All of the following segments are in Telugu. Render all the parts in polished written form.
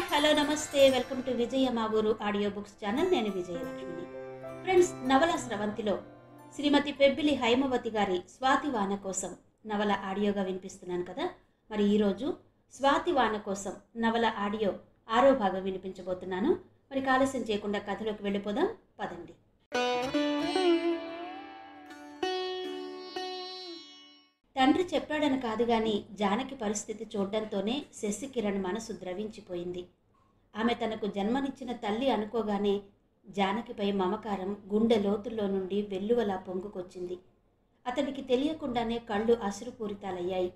హాయ్ హలో నమస్తే వెల్కమ్ టు విజయ మా ఊరు ఆడియో బుక్స్ ఛానల్. నేను విజయలక్ష్మిని. ఫ్రెండ్స్, నవల స్రవంతిలో శ్రీమతి పెబ్బిలి హైమవతి గారి స్వాతి వాన కోసం నవల ఆడియోగా వినిపిస్తున్నాను కదా. మరి ఈరోజు స్వాతి వాన కోసం నవల ఆడియో 6వ భాగం వినిపించబోతున్నాను. మరి ఆలస్యం చేయకుండా కథలోకి వెళ్ళిపోదాం పదండి. తండ్రి చెప్పాడని కాదు గాని జానకి పరిస్థితి చూడడంతోనే శశికిరణ్ మనసు ద్రవించిపోయింది. ఆమె తనకు జన్మనిచ్చిన తల్లి అనుకోగానే జానకిపై మమకారం గుండె లోతుల్లో నుండి వెల్లువలా పొంగుకొచ్చింది. అతడికి తెలియకుండానే కళ్ళు అశ్రుపూరితాలయ్యాయి.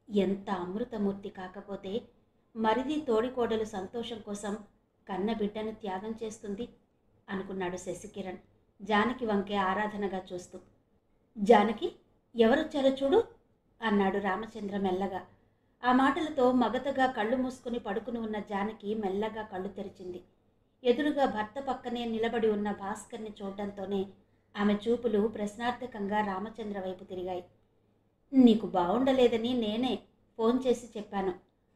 ఎంత అమృతమూర్తి కాకపోతే మరిది తోడికోడలు సంతోషం కోసం కన్న బిడ్డను త్యాగం చేస్తుంది అనుకున్నాడు శశికిరణ్ జానకి వంకే ఆరాధనగా చూస్తూ. జానకి, ఎవరొచ్చారో చూడు అన్నాడు రామచంద్ర మెల్లగా. ఆ మాటలతో మగతగా కళ్ళు మూసుకుని పడుకుని ఉన్న జానకి మెల్లగా కళ్ళు తెరిచింది. ఎదురుగా భర్త పక్కనే నిలబడి ఉన్న భాస్కర్ని చూడడంతోనే ఆమె చూపులు ప్రశ్నార్థకంగా రామచంద్ర వైపు తిరిగాయి. నీకు బాగుండలేదని నేనే ఫోన్ చేసి చెప్పాను.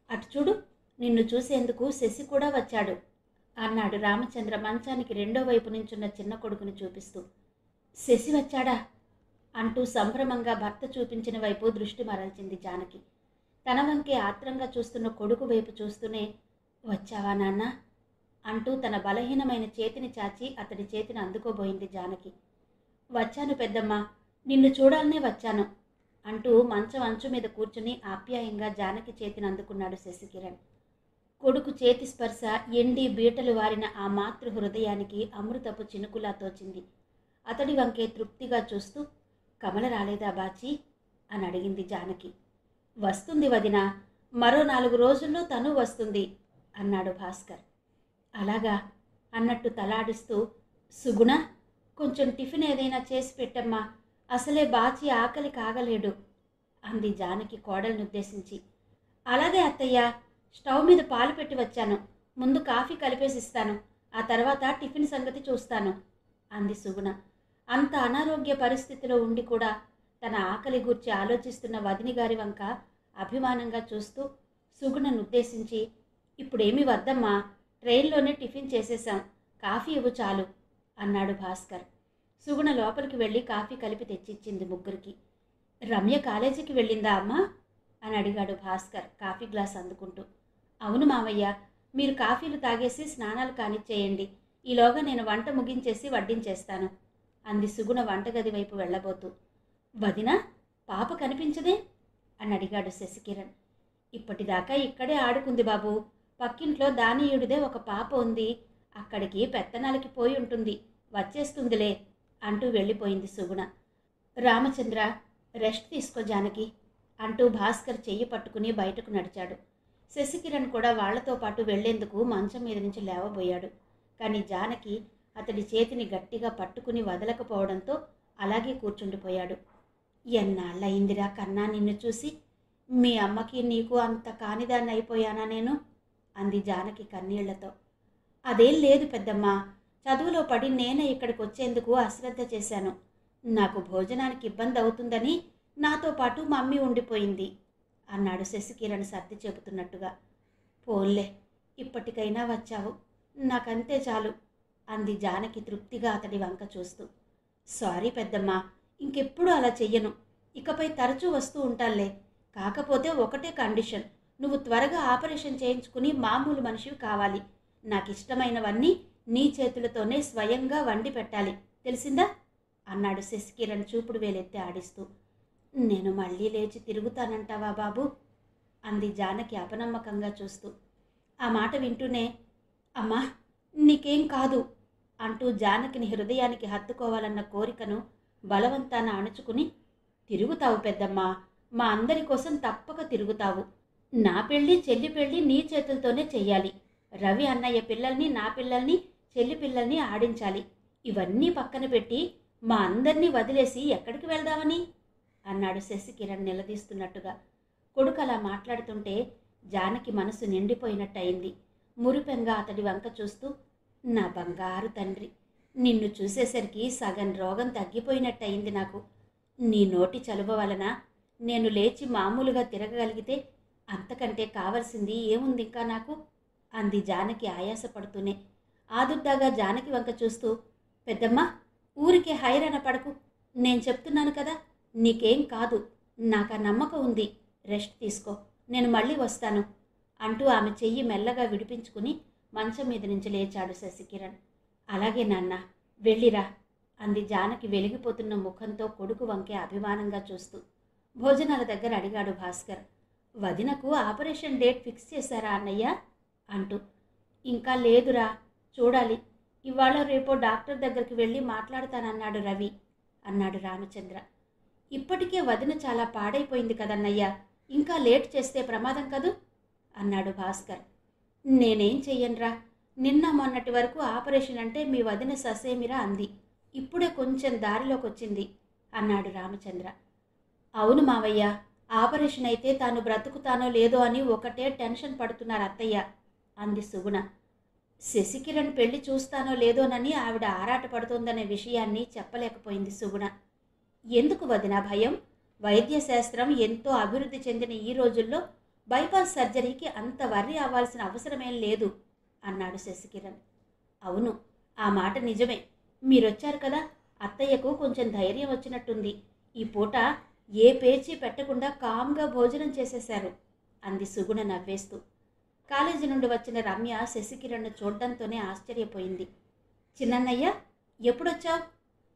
అటు చూడు, నిన్ను చూసేందుకు శశి కూడా వచ్చాడు అన్నాడు రామచంద్ర మంచానికి రెండో వైపు నుంచున్న చిన్న కొడుకుని చూపిస్తూ. శశి వచ్చాడా అంటూ సంభ్రమంగా భర్త చూపించిన వైపు దృష్టి మరల్చింది జానకి. తన వంకే ఆత్రంగా చూస్తున్న కొడుకు వైపు చూస్తూనే, వచ్చావా నాన్న అంటూ తన బలహీనమైన చేతిని చాచి అతడి చేతిని అందుకోబోయింది జానకి. వచ్చాను పెద్దమ్మ, నిన్ను చూడాలనే వచ్చాను అంటూ మంచం అంచు మీద కూర్చుని ఆప్యాయంగా జానకి చేతిని అందుకున్నాడు శశికిరణ్. కొడుకు చేతి స్పర్శ ఎండి బీటలు వారిన ఆ మాతృ హృదయానికి అమృతపు చినుకులా తోచింది. అతడి వంకే తృప్తిగా చూస్తూ, కమల రాలేదా బాచి అని అడిగింది జానకి. వస్తుంది వదినా, మరో 4 రోజుల్లో తను వస్తుంది అన్నాడు భాస్కర్. అలాగా అన్నట్టు తలాడిస్తూ, సుగుణ, కొంచెం టిఫిన్ ఏదైనా చేసి పెట్టమ్మా, అసలే బాచి ఆకలి కాగలేడు అంది జానకి కోడల్ని ఉద్దేశించి. అలాగే అత్తయ్య, స్టవ్ మీద పాలు పెట్టి వచ్చాను, ముందు కాఫీ కలిపేసిస్తాను, ఆ తర్వాత టిఫిన్ సంగతి చూస్తాను అంది సుగుణ. అంత అనారోగ్య పరిస్థితిలో ఉండి కూడా తన ఆకలి గూర్చి ఆలోచిస్తున్న వదిని గారి వంక అభిమానంగా చూస్తూ సుగుణను ఉద్దేశించి, ఇప్పుడేమీ వద్దమ్మా, ట్రైన్లోనే టిఫిన్ చేసేశాం, కాఫీ ఇవ్వు చాలు అన్నాడు భాస్కర్. సుగుణ లోపలికి వెళ్ళి కాఫీ కలిపి తెచ్చిచ్చింది ముగ్గురికి. రమ్య కాలేజీకి వెళ్ళిందా అమ్మా అని అడిగాడు భాస్కర్ కాఫీ గ్లాస్ అందుకుంటూ. అవును మావయ్య, మీరు కాఫీలు తాగేసి స్నానాలు కానిచ్చేయండి, ఈలోగా నేను వంట ముగించేసి వడ్డించేస్తాను అంది సుగుణ వంటగది వైపు వెళ్ళబోతూ. వదినా, పాప కనిపించదే అని అడిగాడు శశికిరణ్. ఇప్పటిదాకా ఇక్కడే ఆడుకుంది బాబు, పక్కింట్లో దానియుడిదే ఒక పాప ఉంది, అక్కడికి పెత్తనాలకి పోయి ఉంటుంది, వచ్చేస్తుందిలే అంటూ వెళ్ళిపోయింది సుగుణ. రామచంద్ర, రెస్ట్ తీసుకో జానకి అంటూ భాస్కర్ చెయ్యి పట్టుకుని బయటకు నడిచాడు. శశికిరణ్ కూడా వాళ్లతో పాటు వెళ్లేందుకు మంచం మీద నుంచి లేవబోయాడు. కానీ జానకి అతడి చేతిని గట్టిగా పట్టుకుని వదలకపోవడంతో అలాగే కూర్చుండిపోయాడు. ఎన్నాళ్ళయిందిరా కన్నా నిన్ను చూసి, మీ అమ్మకి నీకు అంత కానిదాన్ని అయిపోయానా నేను అంది జానకి కన్నీళ్లతో. అదేం లేదు పెద్దమ్మా, చదువులో పడి నేనే ఇక్కడికి వచ్చేందుకు అశ్రద్ధ చేశాను, నాకు భోజనానికి ఇబ్బంది అవుతుందని నాతో పాటు మమ్మీ ఉండిపోయింది అన్నాడు శశికిరణ్ సర్ది చెబుతున్నట్టుగా. పోన్లే, ఇప్పటికైనా వచ్చావు, నాకంతే చాలు అంది జానకి తృప్తిగా అతడి వంక చూస్తూ. సారీ పెద్దమ్మా, ఇంకెప్పుడు అలా చెయ్యను, ఇకపై తరచూ వస్తూ ఉంటానులే, కాకపోతే ఒకటే కండిషన్, నువ్వు త్వరగా ఆపరేషన్ చేయించుకుని మామూలు మనిషివి కావాలి, నాకు ఇష్టమైనవన్నీ నీ చేతులతోనే స్వయంగా వండి పెట్టాలి, తెలిసిందా అన్నాడు శశికిరణ్ చూపుడు వేలెత్తి ఆడిస్తూ. నేను మళ్ళీ లేచి తిరుగుతానంటావా బాబు అంది జానకి అపనమ్మకంగా చూస్తూ. ఆ మాట వింటూనే, అమ్మా నీకేం కాదు అంటూ జానకిని హృదయానికి హత్తుకోవాలన్న కోరికను బలవంతాన అణుచుకుని, తిరుగుతావు పెద్దమ్మా, మా అందరి కోసం తప్పక తిరుగుతావు, నా పెళ్ళి చెల్లి పెళ్ళి నీ చేతులతోనే చెయ్యాలి, రవి అన్నయ్య పిల్లల్ని నా పిల్లల్ని చెల్లి పిల్లల్ని ఆడించాలి, ఇవన్నీ పక్కన పెట్టి మా అందరినీ వదిలేసి ఎక్కడికి వెళ్దామని అన్నాడు శశికిరణ్ నిలదీస్తున్నట్టుగా. కొడుకు అలా మాట్లాడుతుంటే జానకి మనసు నిండిపోయినట్టయింది. మురిపెంగా అతడి వంక చూస్తూ, నా బంగారు తండ్రి, నిన్ను చూసేసరికి సగం రోగం తగ్గిపోయినట్టయింది నాకు, నీ నోటి చలువ వలన నేను లేచి మామూలుగా తిరగగలిగితే అంతకంటే కావలసింది ఏముంది ఇంకా నాకు అంది జానకి ఆయాసపడుతూనే. ఆదుర్దాగా జానకి వంక చూస్తూ, పెద్దమ్మ, ఊరికే హైరాణ పడకు. నేను చెప్తున్నాను కదా, నీకేం కాదు. నాకు ఆ నమ్మకం ఉంది. రెస్ట్ తీసుకో, నేను మళ్ళీ వస్తాను అంటూ ఆమె చెయ్యి మెల్లగా విడిపించుకుని మంచం మీద నుంచి లేచాడు శశికిరణ్. అలాగే నాన్న, వెళ్ళిరా అంది జానకి వెలిగిపోతున్న ముఖంతో కొడుకు వంకే అభిమానంగా చూస్తూ. భోజనాల దగ్గర అడిగాడు భాస్కర్. వదినకు ఆపరేషన్ డేట్ ఫిక్స్ చేశారా అన్నయ్య అంటూ. ఇంకా లేదురా, చూడాలి. ఇవాళ రేపో డాక్టర్ దగ్గరికి వెళ్ళి మాట్లాడతానన్నాడు రవి అన్నాడు రామచంద్ర. ఇప్పటికే వదిన చాలా పాడైపోయింది కదన్నయ్య, ఇంకా లేట్ చేస్తే ప్రమాదం కదూ అన్నాడు భాస్కర్. నేనేం చెయ్యనురా, నిన్న మొన్నటి వరకు ఆపరేషన్ అంటే మీ వదిన ససేమిరా అంది. ఇప్పుడే కొంచెం దారిలోకి వచ్చింది అన్నాడు రామచంద్ర. అవును మావయ్య, ఆపరేషన్ అయితే తాను బ్రతుకుతానో లేదో అని ఒకటే టెన్షన్ పడుతున్నారు అత్తయ్య అంది సుగుణ. శశికిరణ్ పెళ్లి చూస్తానో లేదోనని ఆవిడ ఆరాటపడుతోందనే విషయాన్ని చెప్పలేకపోయింది సుగుణ. ఎందుకు వదిన భయం? వైద్యశాస్త్రం ఎంతో అభివృద్ధి చెందిన ఈ రోజుల్లో బైపాస్ సర్జరీకి అంత వర్రీ అవ్వాల్సిన అవసరమేం లేదు అన్నాడు శశికిరణ్. అవును, ఆ మాట నిజమే. మీరొచ్చారు కదా, అత్తయ్యకు కొంచెం ధైర్యం వచ్చినట్టుంది. ఈ పూట ఏ పేచీ పెట్టకుండా కామ్గా భోజనం చేసేశారు అంది సుగుణ నవ్వేస్తూ. కాలేజీ నుండి వచ్చిన రమ్య శశికిరణ్ను చూడ్డంతోనే ఆశ్చర్యపోయింది. చిన్నన్నయ్య, ఎప్పుడొచ్చావు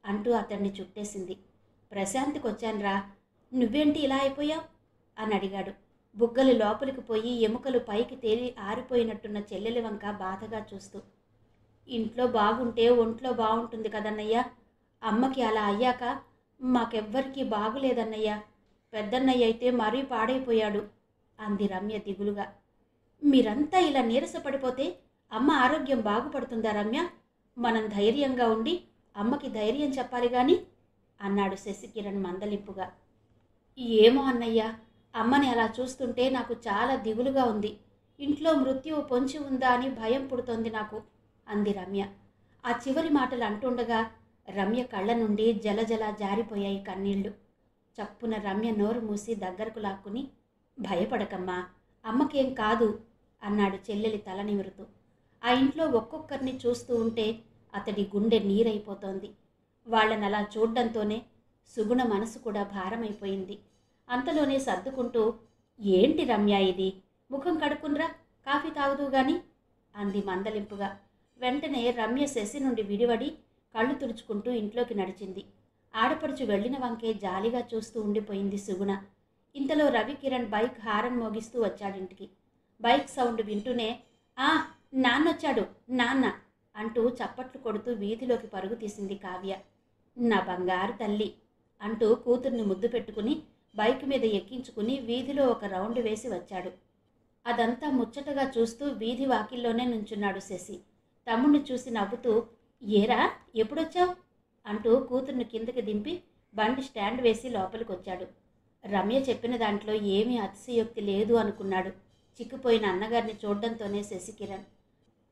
అంటూ అతన్ని చుట్టేసింది. ప్రశాంత్కి వచ్చానురా, నువ్వేంటి ఇలా అయిపోయావు అని అడిగాడు. బుగ్గలు లోపలికి పోయి ఎముకలు పైకి తేలి ఆరిపోయినట్టున్న చెల్లెలి వంక బాధగా చూస్తూ. ఇంట్లో బాగుంటే ఒంట్లో బాగుంటుంది కదన్నయ్య. అమ్మకి అలా అయ్యాక మాకెవ్వరికీ బాగులేదన్నయ్య. పెద్దన్నయ్య అయితే మరీ పాడైపోయాడు అంది రమ్య దిగులుగా. మీరంతా ఇలా నీరసపడిపోతే అమ్మ ఆరోగ్యం బాగుపడుతుందా రమ్య? మనం ధైర్యంగా ఉండి అమ్మకి ధైర్యం చెప్పాలి గాని అన్నాడు శశికిరణ్ మందలింపుగా. ఏమో అన్నయ్య, అమ్మని అలా చూస్తుంటే నాకు చాలా దిగులుగా ఉంది. ఇంట్లో మృత్యువు పొంచి ఉందా అని భయం పుడుతోంది నాకు అంది రమ్య. ఆ చివరి మాటలు అంటుండగా రమ్య కళ్ళ నుండి జలజల జారిపోయాయి కన్నీళ్లు. చప్పున రమ్య నోరు మూసి దగ్గరకు లాక్కుని, భయపడకమ్మా, అమ్మకేం కాదు అన్నాడు చెల్లెలి తల నిమురుతూ. ఆ ఇంట్లో ఒక్కొక్కరిని చూస్తూ ఉంటే అతడి గుండె నీరైపోతోంది. వాళ్ళనలా చూడ్డంతోనే సుగుణ మనసు కూడా భారమైపోయింది. అంతలోనే సర్దుకుంటూ, ఏంటి రమ్య ఇది, ముఖం కడుక్కున్రా, కాఫీ తాగుదూ గాని అంది మందలింపుగా. వెంటనే రమ్య శశి నుండి విడివడి కళ్ళు తుడుచుకుంటూ ఇంట్లోకి నడిచింది. ఆడపడుచు వెళ్లిన వంకే జాలిగా చూస్తూ ఉండిపోయింది సుగుణ. ఇంతలో రవికిరణ్ బైక్ హారన్ మోగిస్తూ వచ్చాడింటికి. బైక్ సౌండ్ వింటూనే, ఆ నాన్నొచ్చాడు నాన్న అంటూ చప్పట్లు కొడుతూ వీధిలోకి పరుగు తీసింది కావ్య. నా బంగారు తల్లి అంటూ కూతుర్ని ముద్దు పెట్టుకుని బైక్ మీద ఎక్కించుకుని వీధిలో ఒక రౌండ్ వేసి వచ్చాడు. అదంతా ముచ్చటగా చూస్తూ వీధి వాకిల్లోనే నుంచున్నాడు శశి. తమ్ముణ్ణి చూసి నవ్వుతూ, ఏరా ఎప్పుడొచ్చావు అంటూ కూతుర్ని కిందకి దింపి బండి స్టాండ్ వేసి లోపలికొచ్చాడు. రమ్య చెప్పిన దాంట్లో ఏమీ అతిశయోక్తి లేదు అనుకున్నాడు. చిక్కిపోయిన అన్నగారిని చూడ్డంతోనే శశికిరణ్.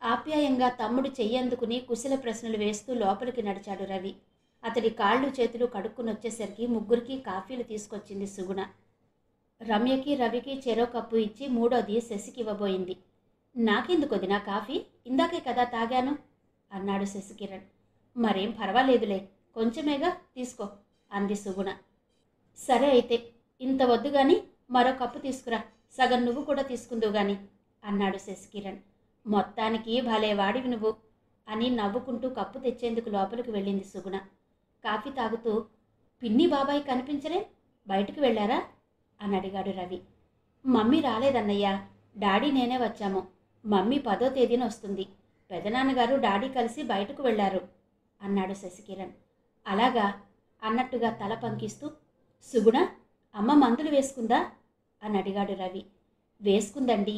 ఆప్యాయంగా తమ్ముడు చెయ్యందుకుని కుశల ప్రశ్నలు వేస్తూ లోపలికి నడిచాడు రవి. అతడి కాళ్ళు చేతులు కడుక్కుని వచ్చేసరికి ముగ్గురికి కాఫీలు తీసుకొచ్చింది సుగుణ. రమ్యకి రవికి చెరో కప్పు ఇచ్చి మూడోది శశికి ఇవ్వబోయింది. నాకెందుకు వదినా కాఫీ, ఇందాకే కదా తాగాను అన్నాడు శశికిరణ్. మరేం పర్వాలేదులే, కొంచెమేగా, తీసుకో అంది సుగుణ. సరే అయితే, ఇంత వద్దు గాని మరో కప్పు తీసుకురా, సగం నువ్వు కూడా తీసుకుందువు గాని అన్నాడు శశికిరణ్. మొత్తానికి భలే వాడివి నువ్వు అని నవ్వుకుంటూ కప్పు తెచ్చేందుకు లోపలికి వెళ్ళింది సుగుణ. కాఫీ తాగుతూ, పిన్ని బాబాయ్ కనిపించరే, బయటికి వెళ్ళారా అని అడిగాడు రవి. మమ్మీ రాలేదన్నయ్యా, డాడీ నేనే వచ్చాము. మమ్మీ 10వ తేదీన వస్తుంది. పెదనాన్నగారు డాడీ కలిసి బయటకు వెళ్ళారు అన్నాడు శశికిరణ్. అలాగా అన్నట్టుగా తల పంకిస్తూ, సుగుణ, అమ్మ మందులు వేసుకుందా అని అడిగాడు రవి. వేసుకుందండి.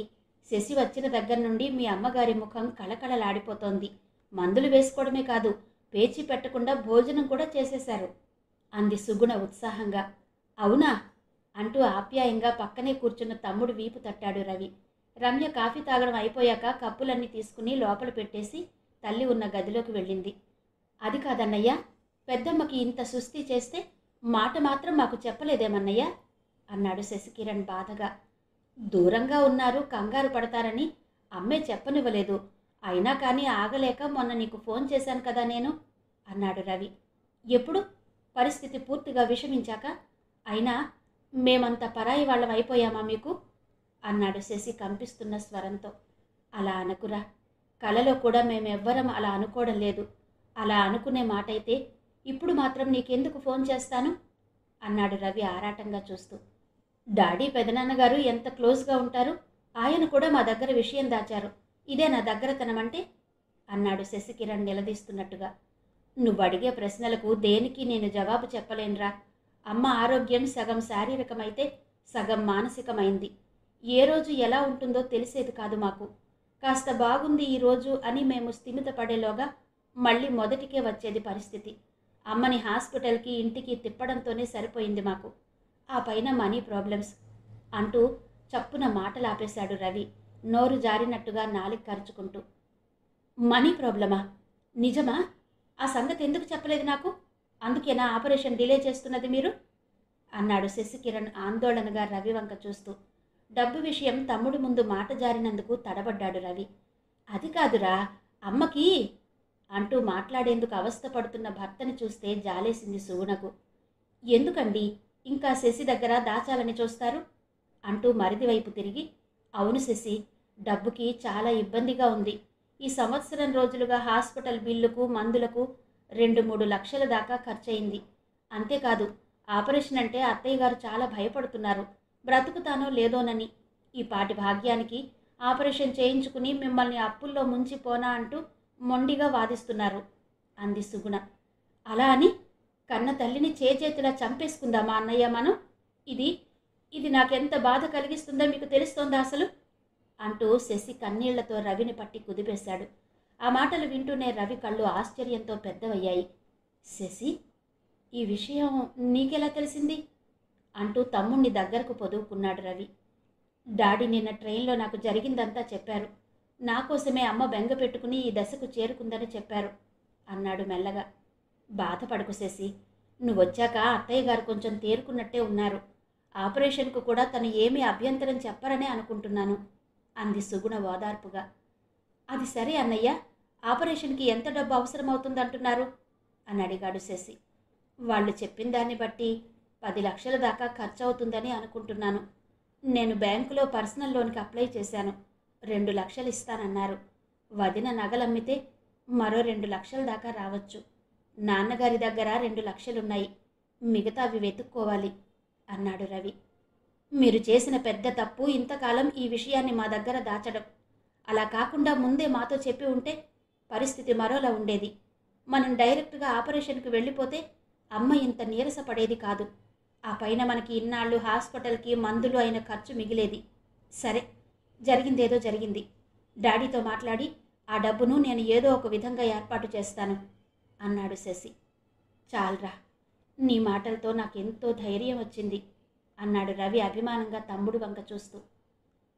శశి వచ్చిన దగ్గర నుండి మీ అమ్మగారి ముఖం కళకళలాడిపోతోంది. మందులు వేసుకోవడమే కాదు, పేచీ పెట్టకుండా భోజనం కూడా చేసేశారు అంది సుగుణ ఉత్సాహంగా. అవునా అంటూ ఆప్యాయంగా పక్కనే కూర్చున్న తమ్ముడు వీపు తట్టాడు రవి. రమ్య కాఫీ తాగడం అయిపోయాక కప్పులన్నీ తీసుకుని లోపల పెట్టేసి తల్లి ఉన్న గదిలోకి వెళ్ళింది. అది కాదన్నయ్య, పెద్దమ్మకి ఇంత సుస్థి చేస్తే మాట మాత్రం మాకు చెప్పలేదేమన్నయ్య అన్నాడు శశికిరణ్ బాధగా. దూరంగా ఉన్నారు, కంగారు పడతారని అమ్మే చెప్పనివ్వలేదు. అయినా కానీ ఆగలేక మొన్న నీకు ఫోన్ చేశాను కదా నేను అన్నాడు రవి. ఎప్పుడు? పరిస్థితి పూర్తిగా విషమించాక? అయినా మేమంత పరాయి వాళ్ళం అయిపోయామా మీకు అన్నాడు శశి కంపిస్తున్న స్వరంతో. అలా అనుకురా, కలలో కూడా మేమెవ్వరం అలా అనుకోవడం లేదు. అలా అనుకునే మాటైతే ఇప్పుడు మాత్రం నీకెందుకు ఫోన్ చేస్తాను అన్నాడు రవి ఆరాటంగా చూస్తూ. డాడీ పెదనాన్నగారు ఎంత క్లోజ్గా ఉంటారు, ఆయన కూడా మా దగ్గర విషయం దాచారు. ఇదే నా దగ్గరతనమంటే అన్నాడు శశికిరణ్ నిలదీస్తున్నట్టుగా. నువ్వు అడిగే ప్రశ్నలకు దేనికి నేను జవాబు చెప్పలేనురా. అమ్మ ఆరోగ్యం సగం శారీరకమైతే సగం మానసికమైంది. ఏ రోజు ఎలా ఉంటుందో తెలిసేది కాదు మాకు. కాస్త బాగుంది ఈరోజు అని మేము స్థిమితపడేలోగా మళ్ళీ మొదటికే వచ్చేది పరిస్థితి. అమ్మని హాస్పిటల్కి ఇంటికి తిప్పడంతోనే సరిపోయింది మాకు. ఆ పైన మనీ ప్రాబ్లమ్స్ అంటూ చప్పున మాటలాపేశాడు రవి, నోరు జారినట్టుగా నాలిక కరుచుకుంటూ. మనీ ప్రాబ్లమా? నిజమా? ఆ సంగతి ఎందుకు చెప్పలేదు నాకు? అందుకేనా ఆపరేషన్ డిలే చేస్తున్నది మీరు అన్నాడు శశికిరణ్ ఆందోళనగా రవి వంక చూస్తూ. డబ్బు విషయం తమ్ముడి ముందు మాట జారినందుకు తడబడ్డాడు రవి. అది కాదురా, అమ్మకి అంటూ మాట్లాడేందుకు అవస్థపడుతున్న భర్తని చూస్తే జాలేసింది సుగుణకు. ఎందుకండి ఇంకా శశి దగ్గర దాచాలని చూస్తారు అంటూ మరిది వైపు తిరిగి, అవును శశి, డబ్బుకి చాలా ఇబ్బందిగా ఉంది. ఈ సంవత్సరం రోజులుగా హాస్పిటల్ బిల్లుకు మందులకు 2-3 లక్షల దాకా ఖర్చయింది. అంతేకాదు, ఆపరేషన్ అంటే అత్తయ్య గారు చాలా భయపడుతున్నారు, బ్రతుకుతానో లేదోనని. ఈ పాటి భాగ్యానికి ఆపరేషన్ చేయించుకుని మిమ్మల్ని అప్పుల్లో ముంచిపోనా అంటూ మొండిగా వాదిస్తున్నారు అంది సుగుణ. అలా అని కన్న తల్లిని చేతులా చంపేసుకుందామా అన్నయ్య మనం? ఇది నాకెంత బాధ కలిగిస్తుందో మీకు తెలుస్తోందా అసలు అంటూ శశి కన్నీళ్లతో రవిని పట్టి కుదిపేశాడు. ఆ మాటలు వింటూనే రవి కళ్ళు ఆశ్చర్యంతో పెద్దవయ్యాయి. శశి, ఈ విషయం నీకెలా తెలిసింది అంటూ తమ్ముణ్ణి దగ్గరకు పొదువుకున్నాడు రవి. డాడీ నిన్న ట్రైన్లో నాకు జరిగిందంతా చెప్పారు. నా కోసమే అమ్మ బెంగ పెట్టుకుని ఈ దశకు చేరుకుందని చెప్పారు అన్నాడు మెల్లగా. బాధపడకు శశి, నువ్వొచ్చాక అత్తయ్య గారు కొంచెం తేరుకున్నట్టే ఉన్నారు. ఆపరేషన్కు కూడా తను ఏమీ అభ్యంతరం చెప్పరనే అనుకుంటున్నాను అంది సుగుణ ఓదార్పుగా. అది సరే అన్నయ్య, ఆపరేషన్కి ఎంత డబ్బు అవసరమవుతుందంటున్నారు అని అడిగాడు శశి. వాళ్ళు చెప్పిన దాన్ని బట్టి 10 లక్షల దాకా ఖర్చు అవుతుందని అనుకుంటున్నాను. నేను బ్యాంకులో పర్సనల్ లోన్కి అప్లై చేశాను. 2 లక్షలు ఇస్తానన్నారు. వదిన నగలమ్మితే మరో 2 లక్షల దాకా రావచ్చు. నాన్నగారి దగ్గర 2 లక్షలున్నాయి, మిగతావి వెతుక్కోవాలి అన్నాడు రవి. మీరు చేసిన పెద్ద తప్పు ఇంతకాలం ఈ విషయాన్ని మా దగ్గర దాచడం. అలా కాకుండా ముందే మాతో చెప్పి ఉంటే పరిస్థితి మరోలా ఉండేది. మనం డైరెక్ట్గా ఆపరేషన్కి వెళ్ళిపోతే అమ్మ ఇంత నీరసపడేది కాదు. ఆ పైన మనకి ఇన్నాళ్ళు హాస్పిటల్కి మందులు అయిన ఖర్చు మిగిలేది. సరే, జరిగిందేదో జరిగింది. డాడీతో మాట్లాడి ఆ డబ్బును నేను ఏదో ఒక విధంగా ఏర్పాటు చేస్తాను అన్నాడు శశి. చాల్రా, నీ మాటలతో నాకెంతో ధైర్యం వచ్చింది అన్నాడు రవి అభిమానంగా తమ్ముడు వంక చూస్తూ.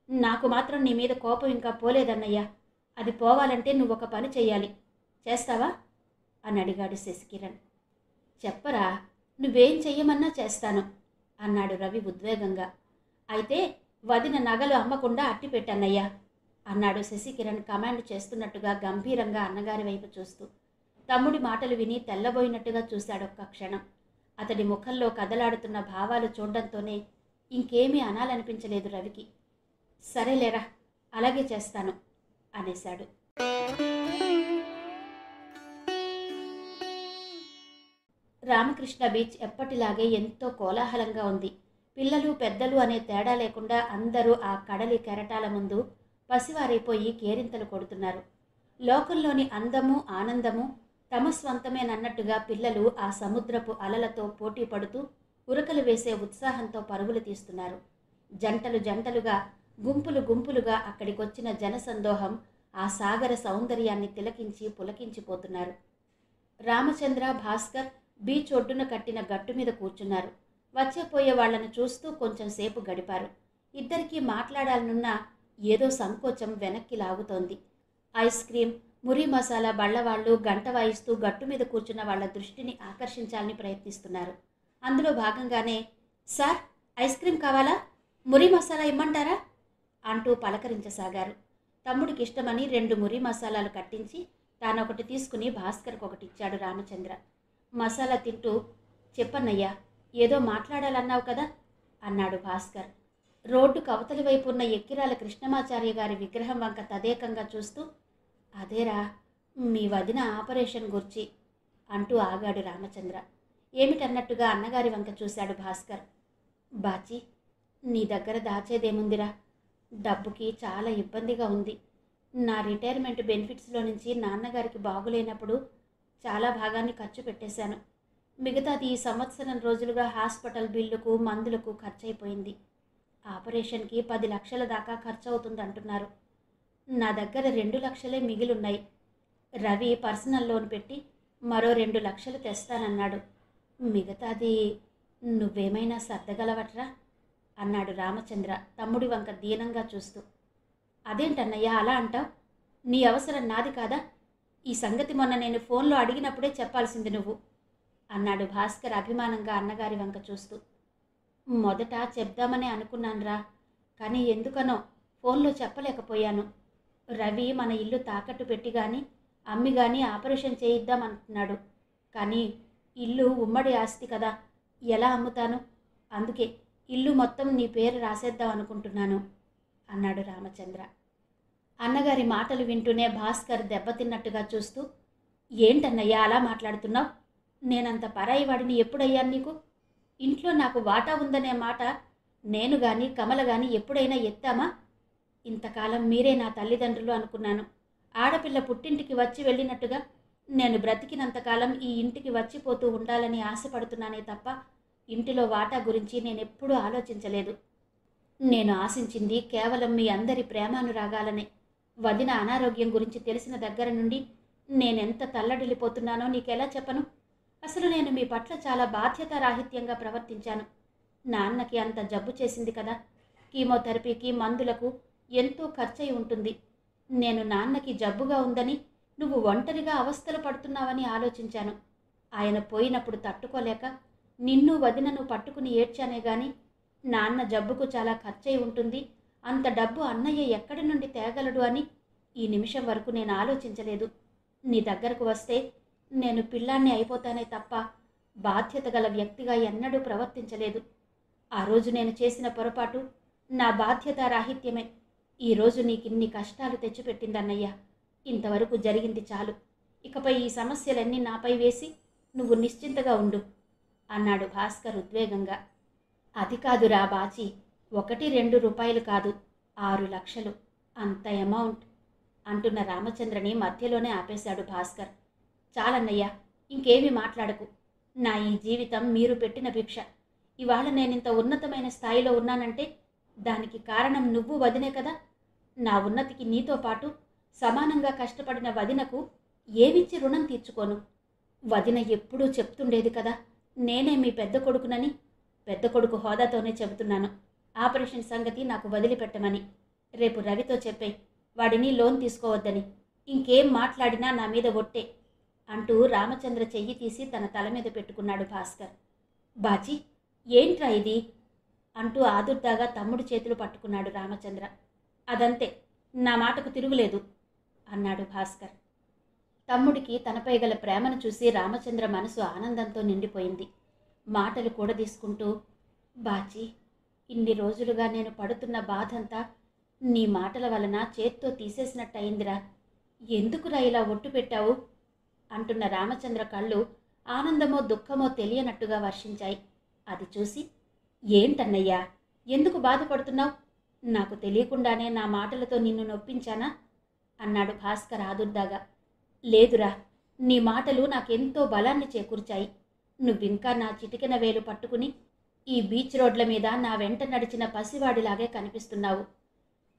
నాకు మాత్రం నీ మీద కోపం ఇంకా పోలేదన్నయ్యా. అది పోవాలంటే నువ్వొక పని చెయ్యాలి. చేస్తావా అని అడిగాడు శశికిరణ్. చెప్పరా, నువ్వేం చెయ్యమన్నా చేస్తాను అన్నాడు రవి ఉద్వేగంగా. అయితే వదిన నగలు అమ్మకుండా అట్టి పెట్టన్నయ్యా అన్నాడు శశికిరణ్ కమాండ్ చేస్తున్నట్టుగా గంభీరంగా అన్నగారి వైపు చూస్తూ. తమ్ముడి మాటలు విని తెల్లబోయినట్టుగా చూశాడొక్క క్షణం. అతడి ముఖంలో కదలాడుతున్న భావాలు చూడడంతోనే ఇంకేమీ అనాలనిపించలేదు రవికి. సరేలేరా, అలాగే చేస్తాను అనేశాడు. రామకృష్ణ బీచ్ ఎప్పటిలాగే ఎంతో కోలాహలంగా ఉంది. పిల్లలు పెద్దలు అనే తేడా లేకుండా అందరూ ఆ కడలి కెరటాల ముందు పసివారైపోయి కేరింతలు కొడుతున్నారు. లోకంలోని అందము ఆనందము తమ స్వంతమేనన్నట్టుగా పిల్లలు ఆ సముద్రపు అలలతో పోటీ పడుతూ ఉరకలు వేసే ఉత్సాహంతో పరుగులు తీస్తున్నారు. జంటలు జంటలుగా, గుంపులు గుంపులుగా అక్కడికొచ్చిన జనసందోహం ఆ సాగర సౌందర్యాన్ని తిలకించి పులకించిపోతున్నారు. రామచంద్ర, భాస్కర్ బీచ్ ఒడ్డున కట్టిన గట్టు మీద కూర్చున్నారు. వచ్చేపోయే వాళ్లను చూస్తూ కొంచెం సేపు గడిపారు. ఇద్దరికీ మాట్లాడాలనున్నా ఏదో సంకోచం వెనక్కి లాగుతోంది. ఐస్ క్రీం, మురి మసాలా బళ్ళవాళ్లు గంట వాయిస్తూ గట్టు మీద కూర్చున్న వాళ్ల దృష్టిని ఆకర్షించాలని ప్రయత్నిస్తున్నారు. అందులో భాగంగానే, సార్ ఐస్ క్రీం కావాలా, మురి మసాలా ఇమ్మంటారా అంటూ పలకరించసాగారు. తమ్ముడికి ఇష్టమని 2 మురి మసాలాలు కట్టించి తానొకటి తీసుకుని భాస్కర్కి ఒకటి ఇచ్చాడు రామచంద్ర. మసాలా తింటూ, చెప్పన్నయ్యా, ఏదో మాట్లాడాలన్నావు కదా అన్నాడు భాస్కర్. రోడ్డుకు అవతలి వైపు ఉన్న ఎక్కిరాల కృష్ణమాచార్య గారి విగ్రహం వంక తదేకంగా చూస్తూ, అదేరా మీ వదిన ఆపరేషన్ గుర్చి అంటూ ఆగాడు రామచంద్ర. ఏమిటన్నట్టుగా అన్నగారి వంక చూశాడు భాస్కర్. బాచి, నీ దగ్గర దాచేదేముందిరా, డబ్బుకి చాలా ఇబ్బందిగా ఉంది. నా రిటైర్మెంట్ బెనిఫిట్స్లో నుంచి నాన్నగారికి బాగులేనప్పుడు చాలా భాగాన్ని ఖర్చు పెట్టేశాను. మిగతాది ఈ సంవత్సరం రోజులుగా హాస్పిటల్ బిల్లుకు మందులకు ఖర్చయిపోయింది. ఆపరేషన్కి 10 లక్షల దాకా ఖర్చు అవుతుందంటున్నారు. నా దగ్గర 2 లక్షలే మిగిలున్నాయి. రవి పర్సనల్ లోన్ పెట్టి మరో 2 లక్షలు తెస్తానన్నాడు. మిగతాది నువ్వేమైనా సర్దగలవట్రా అన్నాడు రామచంద్ర తమ్ముడి వంక దీనంగా చూస్తూ. అదేంటన్నయ్యా అలా అంటావు? నీ అవసరం నాది కాదా? ఈ సంగతి మొన్న నేను ఫోన్లో అడిగినప్పుడే చెప్పాల్సింది నువ్వు అన్నాడు భాస్కర్ అభిమానంగా అన్నగారి వంక చూస్తూ. మొదట చెప్దామనే అనుకున్నానురా, కానీ ఎందుకనో ఫోన్లో చెప్పలేకపోయాను. రవి మన ఇల్లు తాకట్టు పెట్టి కానీ అమ్మి కానీ ఆపరేషన్ చేయిద్దామంటున్నాడు. కానీ ఇల్లు ఉమ్మడి ఆస్తి కదా, ఎలా అమ్ముతాను? అందుకే ఇల్లు మొత్తం నీ పేరు రాసేద్దాం అనుకుంటున్నాను అన్నాడు రామచంద్ర. అన్నగారి మాటలు వింటూనే భాస్కర్ దెబ్బతిన్నట్టుగా చూస్తూ, ఏంటన్నయ్యా అలా మాట్లాడుతున్నావు? నేనంత పరాయి వాడిని ఎప్పుడయ్యాను నీకు? ఇంట్లో నాకు వాటా ఉందనే మాట నేను కానీ కమల కానీ ఎప్పుడైనా ఎత్తామా? ఇంతకాలం మీరే నా తల్లిదండ్రులు అనుకున్నాను. ఆడపిల్ల పుట్టింటికి వచ్చి వెళ్ళినట్టుగా నేను బ్రతికినంతకాలం ఈ ఇంటికి వచ్చిపోతూ ఉండాలని ఆశపడుతున్నానే తప్ప ఇంటిలో వాటా గురించి నేనెప్పుడూ ఆలోచించలేదు. నేను ఆశించింది కేవలం మీ అందరి ప్రేమానురాగాలనే. వదిన అనారోగ్యం గురించి తెలిసిన దగ్గర నుండి నేనెంత తల్లడిల్లిపోతున్నానో నీకెలా చెప్పను? అసలు నేను మీ పట్ల చాలా బాధ్యతారాహిత్యంగా ప్రవర్తించాను. నాన్నకి అంత జబ్బు చేసింది కదా, కీమోథెరపీకి మందులకు ఎంతో ఖర్చయి ఉంటుంది. నేను నాన్నకి జబ్బుగా ఉందని నువ్వు ఒంటరిగా అవస్థలు పడుతున్నావని ఆలోచించాను. ఆయన పోయినప్పుడు తట్టుకోలేక నిన్ను వదినను పట్టుకుని ఏడ్చానే గాని నాన్న జబ్బుకు చాలా ఖర్చయి ఉంటుంది, అంత డబ్బు అన్నయ్య ఎక్కడి నుండి తేగలడు అని ఈ నిమిషం వరకు నేను ఆలోచించలేదు. నీ దగ్గరకు వస్తే నేను పిల్లాన్ని అయిపోతానే తప్ప బాధ్యత గల వ్యక్తిగా ఎన్నడూ ప్రవర్తించలేదు. ఆ రోజు నేను చేసిన పొరపాటు నా బాధ్యతారాహిత్యమే ఈరోజు నీకిన్ని కష్టాలు తెచ్చిపెట్టిందన్నయ్య. ఇంతవరకు జరిగింది చాలు. ఇకపై ఈ సమస్యలన్నీ నాపై వేసి నువ్వు నిశ్చింతగా ఉండు అన్నాడు భాస్కర్ ఉద్వేగంగా. అది కాదురా బాచి, 1-2 రూపాయలు కాదు, 6 లక్షలు, అంత అమౌంట్ అంటున్న రామచంద్రని మధ్యలోనే ఆపేశాడు భాస్కర్. చాలన్నయ్య, ఇంకేమీ మాట్లాడకు. నా ఈ జీవితం మీరు పెట్టిన భిక్ష. ఇవాళ నేనింత ఉన్నతమైన స్థాయిలో ఉన్నానంటే దానికి కారణం నువ్వు వదినే కదా. నా ఉన్నతికి నీతో పాటు సమానంగా కష్టపడిన వదినకు ఏమిచ్చి రుణం తీర్చుకోను? వదిన ఎప్పుడూ చెప్తుండేది కదా, నేనే మీ పెద్ద కొడుకునని. పెద్ద కొడుకు హోదాతోనే చెబుతున్నాను. ఆపరేషన్ సంగతి నాకు వదిలిపెట్టమని. రేపు రవితో చెప్పేయ్, వాడిని లోన్ తీసుకోవద్దని. ఇంకేం మాట్లాడినా నా మీద ఒట్టే అంటూ రామచంద్ర చెయ్యి తీసి తన తల మీద పెట్టుకున్నాడు భాస్కర్. బాచి, ఏంట్రా ఇది అంటూ ఆదుర్దాగా తమ్ముడి చేతులు పట్టుకున్నాడు రామచంద్ర. అదంతే, నా మాటకు తిరుగులేదు అన్నాడు భాస్కర్. తమ్ముడికి తనపై గల ప్రేమను చూసి రామచంద్ర మనసు ఆనందంతో నిండిపోయింది. మాటలు కూడా తీసుకుంటూ, బాచి, ఇన్ని రోజులుగా నేను పడుతున్న బాధంతా నీ మాటల వలన చేత్తో తీసేసినట్టయిందిరా. ఎందుకురా ఇలా ఒట్టు పెట్టావు అంటున్న రామచంద్ర కళ్ళు ఆనందమో దుఃఖమో తెలియనట్టుగా వర్షించాయి. అది చూసి, ఏంటన్నయ్యా, ఎందుకు బాధపడుతున్నావు? నాకు తెలియకుండానే నా మాటలతో నిన్ను నొప్పించానా అన్నాడు భాస్కర్ ఆదుర్దాగా. లేదురా, నీ మాటలు నాకెంతో బలాన్ని చేకూర్చాయి. నువ్వింకా నా చిటికెన వేలు పట్టుకుని ఈ బీచ్ రోడ్ల మీద నా వెంట నడిచిన పసివాడిలాగే కనిపిస్తున్నావు.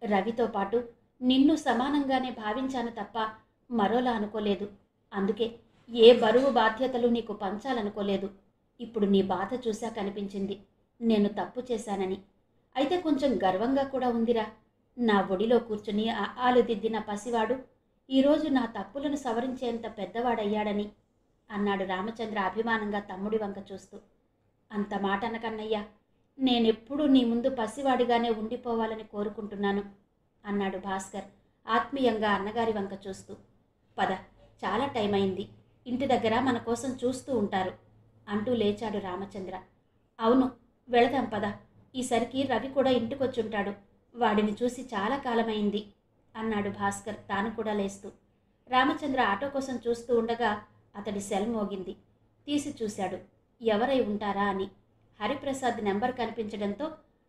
రవితో పాటు నిన్ను సమానంగానే భావించాను తప్ప మరోలా అనుకోలేదు. అందుకే ఏ బరువు బాధ్యతలు నీకు పంచాలనుకోలేదు. ఇప్పుడు నీ బాధ చూసా కనిపించింది నేను తప్పు చేశానని. అయితే కొంచెం గర్వంగా కూడా ఉందిరా. నా ఒడిలో కూర్చుని ఆలుదిద్దిన పసివాడు ఈరోజు నా తప్పులను సవరించేంత పెద్దవాడయ్యాడని అన్నాడు రామచంద్ర అభిమానంగా తమ్ముడి వంక చూస్తూ. అంత మాట అనకన్నయ్యా, నేనెప్పుడూ నీ ముందు పసివాడిగానే ఉండిపోవాలని కోరుకుంటున్నాను అన్నాడు భాస్కర్ ఆత్మీయంగా అన్నగారి వంక చూస్తూ. పద, చాలా టైం అయింది, ఇంటి దగ్గర మన కోసం చూస్తూ ఉంటారు అంటూ లేచాడు రామచంద్ర. అవును, వెళదాం పద, ఈసరికి రవి కూడా ఇంటికొచ్చుంటాడు, వాడిని చూసి చాలా కాలమైంది అన్నాడు భాస్కర్ తాను కూడా లేస్తూ. రామచంద్ర ఆటో కోసం చూస్తూ ఉండగా అతడి సెల్ మోగింది. తీసి చూశాడు, ఎవరై ఉంటారా అని. హరిప్రసాద్ నెంబర్ కనిపించడంతో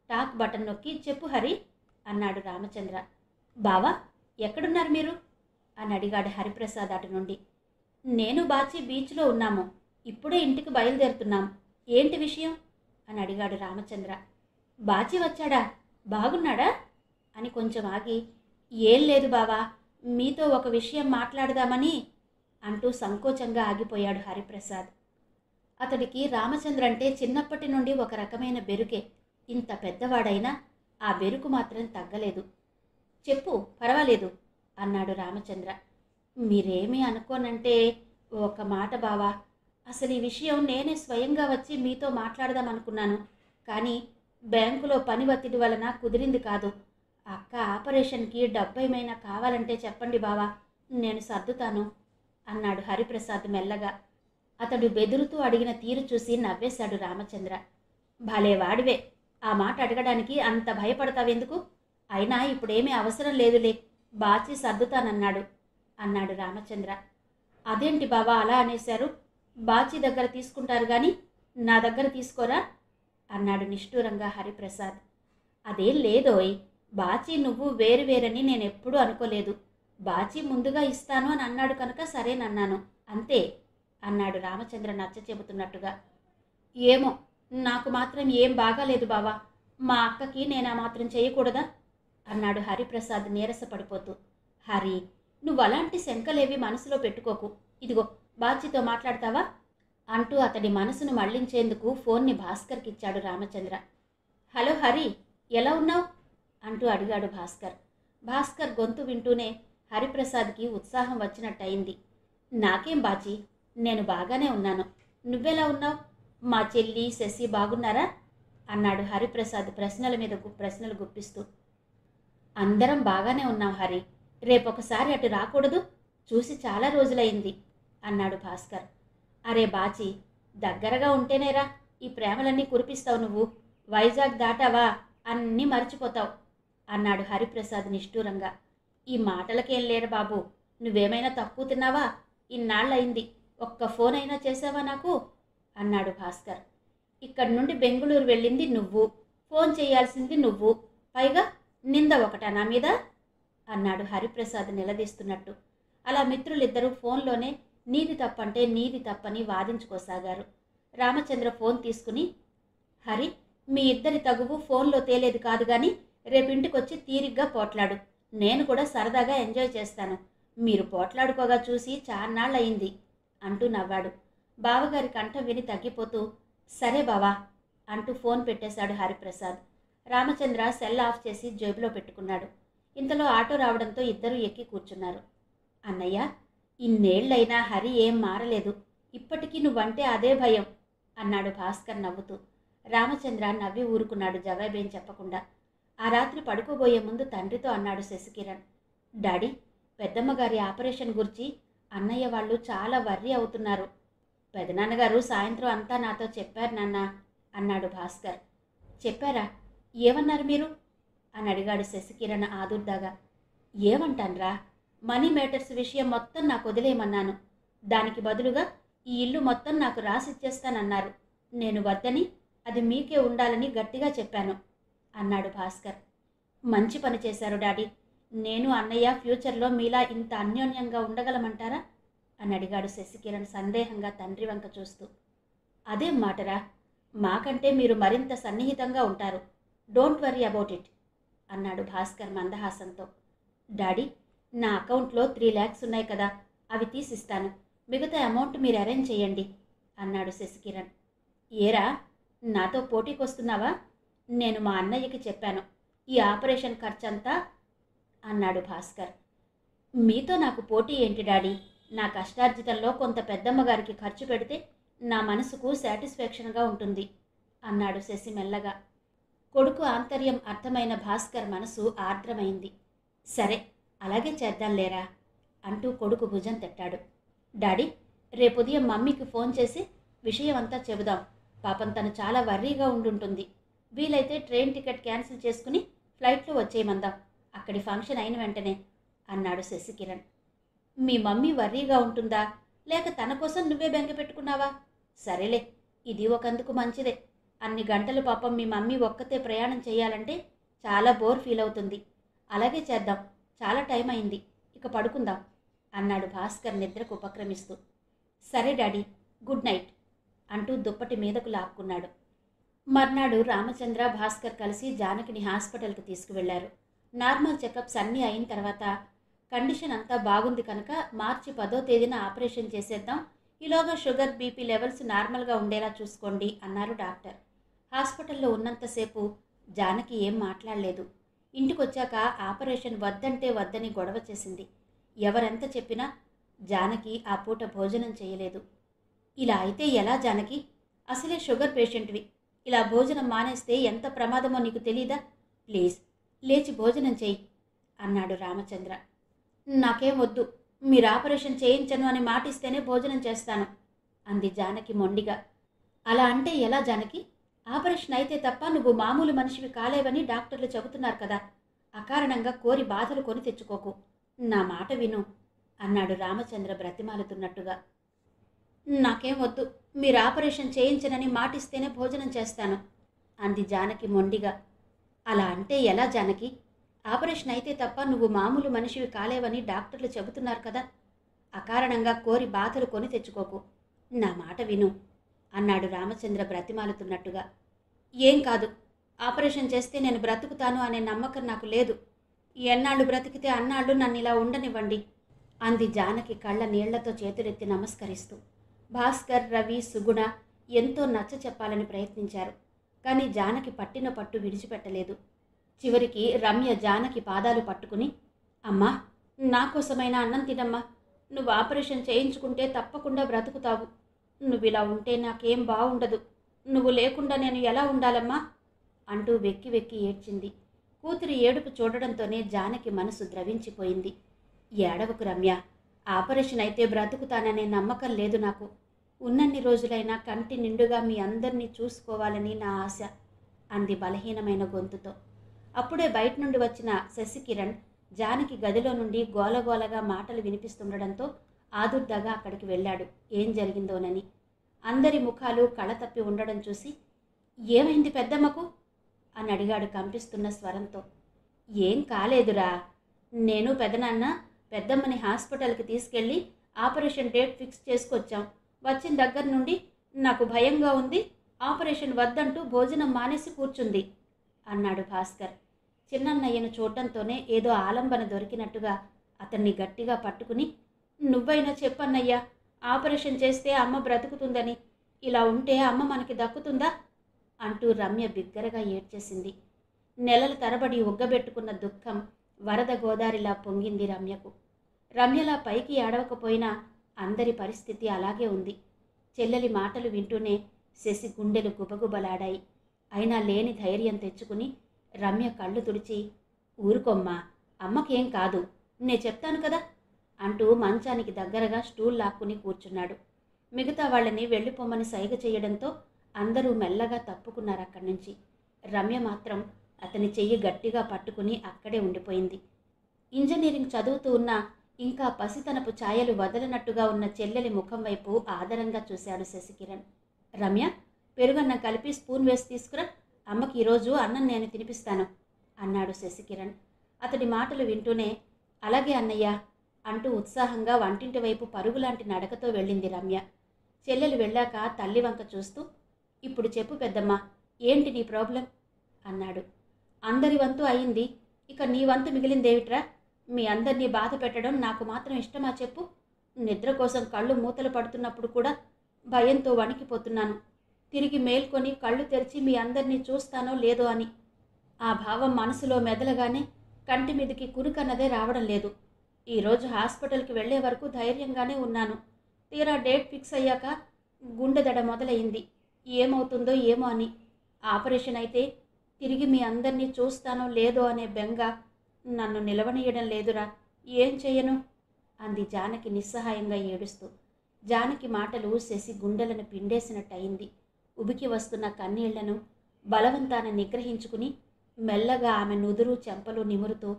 టాక్ బటన్ నొక్కి చెప్పు హరి అన్నాడు రామచంద్ర. బావా, ఎక్కడున్నారు మీరు అని అడిగాడు హరిప్రసాద్ అటు నుండి. నేను బాచి బీచ్లో ఉన్నాము, ఇప్పుడే ఇంటికి బయలుదేరుతున్నాం, ఏంటి విషయం అని అడిగాడు రామచంద్ర. బాచి వచ్చాడా, బాగున్నాడా అని కొంచెం ఆగి, ఏం లేదు బావా, మీతో ఒక విషయం మాట్లాడదామని అంటూ సంకోచంగా ఆగిపోయాడు హరిప్రసాద్. అతడికి రామచంద్ర అంటే చిన్నప్పటి నుండి ఒక రకమైన బెరుకే. ఇంత పెద్దవాడైనా ఆ బెరుకు మాత్రం తగ్గలేదు. చెప్పు, పర్వాలేదు అన్నాడు రామచంద్ర. మీరేమీ అనుకోనంటే ఒక మాట బావా, అసలు ఈ విషయం నేనే స్వయంగా వచ్చి మీతో మాట్లాడదామనుకున్నాను, కానీ బ్యాంకులో పని ఒత్తిడి వలన కుదిరింది కాదు. అక్క ఆపరేషన్కి డబ్బు ఏమైనా కావాలంటే చెప్పండి బావా, నేను సర్దుతాను అన్నాడు హరిప్రసాద్ మెల్లగా. అతడు బెదురుతూ అడిగిన తీరు చూసి నవ్వేశాడు రామచంద్ర. భలే వాడివే, ఆ మాట అడగడానికి అంత భయపడతావెందుకు? అయినా ఇప్పుడేమీ అవసరం లేదులే, బాచి సర్దుతానన్నాడు అన్నాడు రామచంద్ర. అదేంటి బావా అలా అనేశారు? బాచి దగ్గర తీసుకుంటారు కానీ నా దగ్గర తీసుకోరా అన్నాడు నిష్ఠూరంగా హరిప్రసాద్. అదేం లేదోయ్, బాచి నువ్వు వేరువేరని నేనెప్పుడూ అనుకోలేదు. బాచి ముందుగా ఇస్తాను అని అన్నాడు కనుక సరేనన్నాను, అంతే అన్నాడు రామచంద్ర నచ్చ చెబుతున్నట్టుగా. ఏమో, నాకు మాత్రం ఏం బాగాలేదు బావా, మా అక్కకి నేనా మాత్రం చేయకూడదా అన్నాడు హరిప్రసాద్ నీరసపడిపోతూ. హరి, నువ్వు అలాంటి శంకలేవి మనసులో పెట్టుకోకు, ఇదిగో బాచితో మాట్లాడతావా అంటూ అతడి మనసును మళ్లించేందుకు ఫోన్ని భాస్కర్కి ఇచ్చాడు రామచంద్ర. హలో హరి, ఎలా ఉన్నావు అంటూ అడిగాడు భాస్కర్. భాస్కర్ గొంతు వింటూనే హరిప్రసాద్కి ఉత్సాహం వచ్చినట్టయింది. నాకేం బాచి, నేను బాగానే ఉన్నాను, నువ్వెలా ఉన్నావు? మా చెల్లి శశి బాగున్నారా అన్నాడు హరిప్రసాద్ ప్రశ్నల మీద ప్రశ్నలు గుప్పిస్తూ. అందరం బాగానే ఉన్నాం హరి, రేపొకసారి అటు రాకూడదు? చూసి చాలా రోజులైంది అన్నాడు భాస్కర్. అరే బాచి, దగ్గరగా ఉంటేనేరా ఈ ప్రేమలన్నీ కురిపిస్తావు నువ్వు, వైజాగ్ దాటావా అన్నీ మర్చిపోతావు అన్నాడు హరిప్రసాద్ నిష్ఠూరంగా. ఈ మాటలకేం లేరు బాబు, నువ్వేమైనా తక్కువ తిన్నావా? ఇన్నాళ్ళయింది, ఒక్క ఫోన్ అయినా చేసావా నాకు అన్నాడు భాస్కర్. ఇక్కడి నుండి బెంగుళూరు వెళ్ళింది నువ్వు, ఫోన్ చేయాల్సింది నువ్వు, పైగా నింద ఒకటా నా మీద అన్నాడు హరిప్రసాద్ నిలదీస్తున్నట్టు. అలా మిత్రులిద్దరూ ఫోన్లోనే నీది తప్పంటే నీది తప్పని వాదించుకోసాగారు. రామచంద్ర ఫోన్ తీసుకుని, హరి, మీ ఇద్దరి తగువు ఫోన్లో తేలేది కాదు కానీ రేపింటికొచ్చి తీరిగ్గా పోట్లాడు, నేను కూడా సరదాగా ఎంజాయ్ చేస్తాను, మీరు పోట్లాడుకోగా చూసి చాన్నాళ్ళయింది అంటూ నవ్వాడు. బావగారి కంఠం విని తగ్గిపోతూ, సరే బావా అంటూ ఫోన్ పెట్టేశాడు హరిప్రసాద్. రామచంద్ర సెల్ ఆఫ్ చేసి జేబులో పెట్టుకున్నాడు. ఇంతలో ఆటో రావడంతో ఇద్దరూ ఎక్కి కూర్చున్నారు. అన్నయ్య, ఇన్నేళ్లైనా హరి ఏం మారలేదు, ఇప్పటికీ నువ్వంటే అదే భయం అన్నాడు భాస్కర్ నవ్వుతూ. రామచంద్ర నవ్వి ఊరుకున్నాడు జవాబేం చెప్పకుండా. ఆ రాత్రి పడుకోబోయే ముందు తండ్రితో అన్నాడు శశికిరణ్. డాడీ, పెద్దమ్మగారి ఆపరేషన్ గురించి అన్నయ్య వాళ్ళు చాలా వర్రీ అవుతున్నారు. పెదనాన్నగారు సాయంత్రం అంతా నాతో చెప్పారు నాన్న అన్నాడు భాస్కర్. చెప్పారా? ఏమన్నారు మీరు అని అడిగాడు శశికిరణ్ ఆదుర్దాగా. ఏమంటాన్రా, మనీ మ్యాటర్స్ విషయం మొత్తం నాకు వదిలేయమన్నాను, దానికి బదులుగా ఈ ఇల్లు మొత్తం నాకు రాసిచ్చేస్తానన్నారు. నేను వద్దని అది మీకే ఉండాలని గట్టిగా చెప్పాను అన్నాడు భాస్కర్. మంచి పని చేశారు డాడీ, నేను అన్నయ్య ఫ్యూచర్లో మీలా ఇంత అన్యోన్యంగా ఉండగలమంటారా అని అడిగాడు శశికిరణ్ సందేహంగా తండ్రి వంక చూస్తూ. అదేం మాటరా, మాకంటే మీరు మరింత సన్నిహితంగా ఉంటారు, డోంట్ వర్రీ అబౌట్ ఇట్ అన్నాడు భాస్కర్ మందహాసంతో. డాడీ, నా అకౌంట్లో 3 lakhs ఉన్నాయి కదా, అవి తీసిస్తాను, మిగతా అమౌంట్ మీరు అరేంజ్ చేయండి అన్నాడు శశికిరణ్. ఏరా, నాతో పోటీకొస్తున్నావా? నేను మా అన్నయ్యకి చెప్పాను ఈ ఆపరేషన్ ఖర్చంతా అన్నాడు భాస్కర్. మీతో నాకు పోటీ ఏంటి డాడీ, నా కష్టార్జితంలో కొంత పెద్దమ్మగారికి ఖర్చు పెడితే నా మనసుకు సాటిస్ఫాక్షన్గా ఉంటుంది అన్నాడు శశి మెల్లగా. కొడుకు ఆంతర్యం అర్థమైన భాస్కర్ మనసు ఆర్ద్రమైంది. సరే, అలాగే చేద్దాంలేరా అంటూ కొడుకు భుజం తట్టాడు. డాడీ, రేపు ఉదయం మమ్మీకి ఫోన్ చేసి విషయం అంతా చెబుదాం. పాపం తను చాలా వర్రీగా ఉండుంటుంది. వీలైతే ట్రైన్ టికెట్ క్యాన్సిల్ చేసుకుని ఫ్లైట్లో వచ్చేయమందాం, అక్కడి ఫంక్షన్ అయిన వెంటనే అన్నాడు శశికిరణ్. మీ మమ్మీ వర్రీగా ఉంటుందా, లేక తన కోసం నువ్వే బెంగ పెట్టుకున్నావా? సరేలే, ఇది ఒకందుకు మంచిదే. అన్ని గంటలు పాపం మీ మమ్మీ ఒక్కతే ప్రయాణం చేయాలంటే చాలా బోర్ ఫీల్ అవుతుంది. అలాగే చేద్దాం, చాలా టైం అయింది, ఇక పడుకుందాం అన్నాడు భాస్కర్ నిద్రకు ఉపక్రమిస్తూ. సరే డాడీ, గుడ్ నైట్ అంటూ దుప్పటి మీదకు లాక్కున్నాడు. మర్నాడు రామచంద్ర, భాస్కర్ కలిసి జానకిని హాస్పిటల్కి తీసుకువెళ్లారు. నార్మల్ చెకప్స్ అన్నీ అయిన తర్వాత కండిషన్ అంతా బాగుంది కనుక మార్చి 10వ తేదీన ఆపరేషన్ చేసేద్దాం, ఈలోగా షుగర్ బీపీ లెవెల్స్ నార్మల్గా ఉండేలా చూసుకోండి అన్నారు డాక్టర్. హాస్పిటల్లో ఉన్నంతసేపు జానకి ఏం మాట్లాడలేదు. ఇంటికొచ్చాక ఆపరేషన్ వద్దంటే వద్దని గొడవ చేసింది. ఎవరెంత చెప్పినా జానకి ఆ పూట భోజనం చేయలేదు. ఇలా అయితే ఎలా జానకి? అసలే షుగర్ పేషెంట్వి, ఇలా భోజనం మానేస్తే ఎంత ప్రమాదమో నీకు తెలీదా? ప్లీజ్ లేచి భోజనం చేయి అన్నాడు రామచంద్ర. నాకేం వద్దు, మీరు ఆపరేషన్ చేయించను అని మాటిస్తేనే భోజనం చేస్తాను అంది జానకి మొండిగా. అలా అంటే ఎలా జానకి? ఆపరేషన్ అయితే తప్ప నువ్వు మామూలు మనిషివి కాలేవని డాక్టర్లు చెబుతున్నారు కదా. అకారణంగా కోరి బాధలు కొని తెచ్చుకోకు, నా మాట విను అన్నాడు రామచంద్ర బ్రతిమాలుతున్నట్టుగా. నాకేం వద్దు, మీరు ఆపరేషన్ చేయించనని మాటిస్తేనే భోజనం చేస్తాను అంది జానకి మొండిగా. అలా అంటే ఎలా జానకి? ఆపరేషన్ అయితే తప్ప నువ్వు మామూలు మనిషివి కాలేవని డాక్టర్లు చెబుతున్నారు కదా. అకారణంగా కోరి బాధలు కొని తెచ్చుకోకు, నా మాట విను అన్నాడు రామచంద్ర బ్రతిమాలుతున్నట్టుగా. ఏం కాదు, ఆపరేషన్ చేస్తే నేను బ్రతుకుతాను అనే నమ్మకం నాకు లేదు. ఎన్నాళ్ళు బ్రతికితే అన్నాళ్ళు నన్ను ఇలా ఉండనివ్వండి అంది జానకి కళ్ళ నీళ్లతో చేతులెత్తి నమస్కరిస్తూ. భాస్కర్, రవి, సుగుణ ఎంతో నచ్చ చెప్పాలని ప్రయత్నించారు. కానీ జానకి పట్టిన పట్టు విడిచిపెట్టలేదు. చివరికి రమ్య జానకి పాదాలు పట్టుకుని, అమ్మా, నా కోసమైనా అన్నం తినమ్మా, నువ్వు ఆపరేషన్ చేయించుకుంటే తప్పకుండా బ్రతుకుతావు. నువ్వు ఇలా ఉంటే నాకేం బాగుండదు, నువ్వు లేకుండా నేను ఎలా ఉండాలమ్మా అంటూ వెక్కి వెక్కి ఏడ్చింది. కూతురి ఏడుపు చూడడంతోనే జానకి మనసు ద్రవించిపోయింది. ఏడవకు రమ్య, ఆపరేషన్ అయితే బ్రతుకుతాననే నమ్మకం లేదు నాకు. ఉన్నన్ని రోజులైనా కంటి నిండుగా మీ అందరినీ చూసుకోవాలని నా ఆశ అంది బలహీనమైన గొంతుతో. అప్పుడే బయట నుండి వచ్చిన శశికిరణ్ జానకి గదిలో నుండి గోలగోలగా మాటలు వినిపిస్తుండడంతో ఆదుర్దాగా అక్కడికి వెళ్ళాడు, ఏం జరిగిందోనని. అందరి ముఖాలు కళతప్పి ఉండడం చూసి, ఏమైంది పెద్దమ్మకు అని అడిగాడు కంపిస్తున్న స్వరంతో. ఏం కాలేదురా, నేను పెదనాన్న పెద్దమ్మని హాస్పిటల్కి తీసుకెళ్ళి ఆపరేషన్ డేట్ ఫిక్స్ చేసుకొచ్చాం. వచ్చిన దగ్గర నుండి నాకు భయంగా ఉంది, ఆపరేషన్ వద్దంటూ భోజనం మానేసి కూర్చుంది అన్నాడు భాస్కర్. చిన్నన్నయ్యను చూడటంతోనే ఏదో ఆలంబన దొరికినట్టుగా అతన్ని గట్టిగా పట్టుకుని, నువ్వైనా చెప్పన్నయ్యా, ఆపరేషన్ చేస్తే అమ్మ బ్రతుకుతుందని, ఇలా ఉంటే అమ్మ మనకి దక్కుతుందా అంటూ రమ్య బిగ్గరగా ఏడ్చేసింది. నెలల తరబడి ఉగ్గబెట్టుకున్న దుఃఖం వరద గోదారిలా పొంగింది రమ్యకు. రమ్యలా పైకి ఏడవకపోయినా అందరి పరిస్థితి అలాగే ఉంది. చెల్లెలి మాటలు వింటూనే శశి గుండెలు గుబగుబలాడాయి. అయినా లేని ధైర్యం తెచ్చుకుని రమ్య కళ్ళు తుడిచి, ఊరుకోమ్మా, అమ్మకేం కాదు, నే చెప్తాను కదా అంటూ మంచానికి దగ్గరగా స్టూల్ లాక్కుని కూర్చున్నాడు. మిగతా వాళ్ళని వెళ్ళిపోమ్మని సైగ చేయడంతో అందరూ మెల్లగా తప్పుకున్నారు అక్కడి నుంచి. రమ్య మాత్రం అతని చెయ్యి గట్టిగా పట్టుకుని అక్కడే ఉండిపోయింది. ఇంజనీరింగ్ చదువుతూ ఉన్న ఇంకా పసితనపు ఛాయలు వదలనట్టుగా ఉన్న చెల్లెలి ముఖం వైపు ఆదరంగా చూశాడు శశికిరణ్. రమ్య, పెరుగన్నం కలిపి స్పూన్ వేసి తీసుకురా, అమ్మకి ఈరోజు అన్నం నేను తినిపిస్తాను అన్నాడు శశికిరణ్. అతడి మాటలు వింటూనే, అలాగే అన్నయ్య అంటూ ఉత్సాహంగా వంటింటి వైపు పరుగులాంటి నడకతో వెళ్ళింది రమ్య. చెల్లెలు వెళ్ళాక తల్లి వంక చూస్తూ, ఇప్పుడు చెప్పు పెద్దమ్మ, ఏంటి నీ ప్రాబ్లం అన్నాడు. అందరి వంతు అయింది, ఇక నీ వంతు మిగిలిందేమిట్రా? మీ అందరినీ బాధ పెట్టడం నాకు మాత్రం ఇష్టమా చెప్పు? నిద్ర కోసం కళ్ళు మూతలు పడుతున్నప్పుడు కూడా భయంతో వణికిపోతున్నాను. తిరిగి మేల్కొని కళ్ళు తెరిచి మీ అందరినీ చూస్తానో లేదో అని. ఆ భావం మనసులో మెదలగానే కంటి మీదకి కునుకన్నదే రావడం లేదు. ఈరోజు హాస్పిటల్కి వెళ్లే వరకు ధైర్యంగానే ఉన్నాను. తీరా డేట్ ఫిక్స్ అయ్యాక గుండెదడ మొదలైంది. ఏమవుతుందో ఏమో అని. ఆపరేషన్ అయితే తిరిగి మీ అందరినీ చూస్తానో లేదో అనే బెంగ నన్ను నిలవనీయడం లేదురా ఏం చెయ్యను అంది జానకి నిస్సహాయంగా ఏడుస్తూ. జానకి మాటలు శశి గుండెలను పిండేసినట్టయింది. ఉబికి వస్తున్న కన్నీళ్లను బలవంతాన నిగ్రహించుకుని మెల్లగా ఆమె నుదురు చెంపలు నిమురుతూ,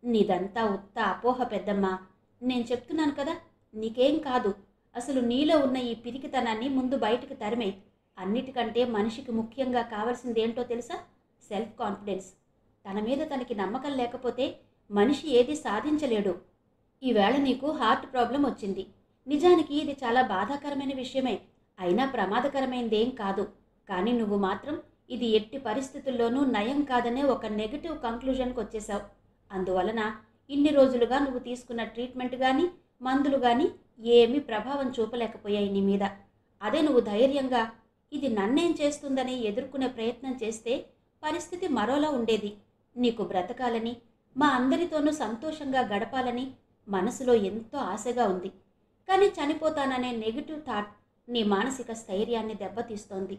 నీదంతా ఉత్త అపోహ పెద్దమ్మా. నేను చెప్తున్నాను కదా, నీకేం కాదు. అసలు నీలో ఉన్న ఈ పిరికితనాన్ని ముందు బయటకు తరిమే. అన్నిటికంటే మనిషికి ముఖ్యంగా కావాల్సిందేంటో తెలుసా? Self confidence. తన మీద తనకి నమ్మకం లేకపోతే మనిషి ఏది సాధించలేడు. ఈవేళ నీకు హార్ట్ ప్రాబ్లం వచ్చింది. నిజానికి ఇది చాలా బాధాకరమైన విషయమే, అయినా ప్రమాదకరమైనదేం కాదు. కానీ నువ్వు మాత్రం ఇది ఎట్టి పరిస్థితుల్లోనూ నయం కాదనే ఒక నెగటివ్ కంక్లూజన్కి వచ్చేసావు. అందువలన ఇన్ని రోజులుగా నువ్వు తీసుకున్న ట్రీట్మెంట్ కానీ మందులు కానీ ఏమీ ప్రభావం చూపలేకపోయాయి నీ మీద. అదే నువ్వు ధైర్యంగా ఇది నన్నేం చేస్తుందని ఎదుర్కొనే ప్రయత్నం చేస్తే పరిస్థితి మరోలా ఉండేది. నీకు బ్రతకాలని, మా అందరితోనూ సంతోషంగా గడపాలని మనసులో ఎంతో ఆశగా ఉంది. కానీ చనిపోతాననే నెగిటివ్ థాట్ నీ మానసిక స్థైర్యాన్ని దెబ్బతీస్తోంది.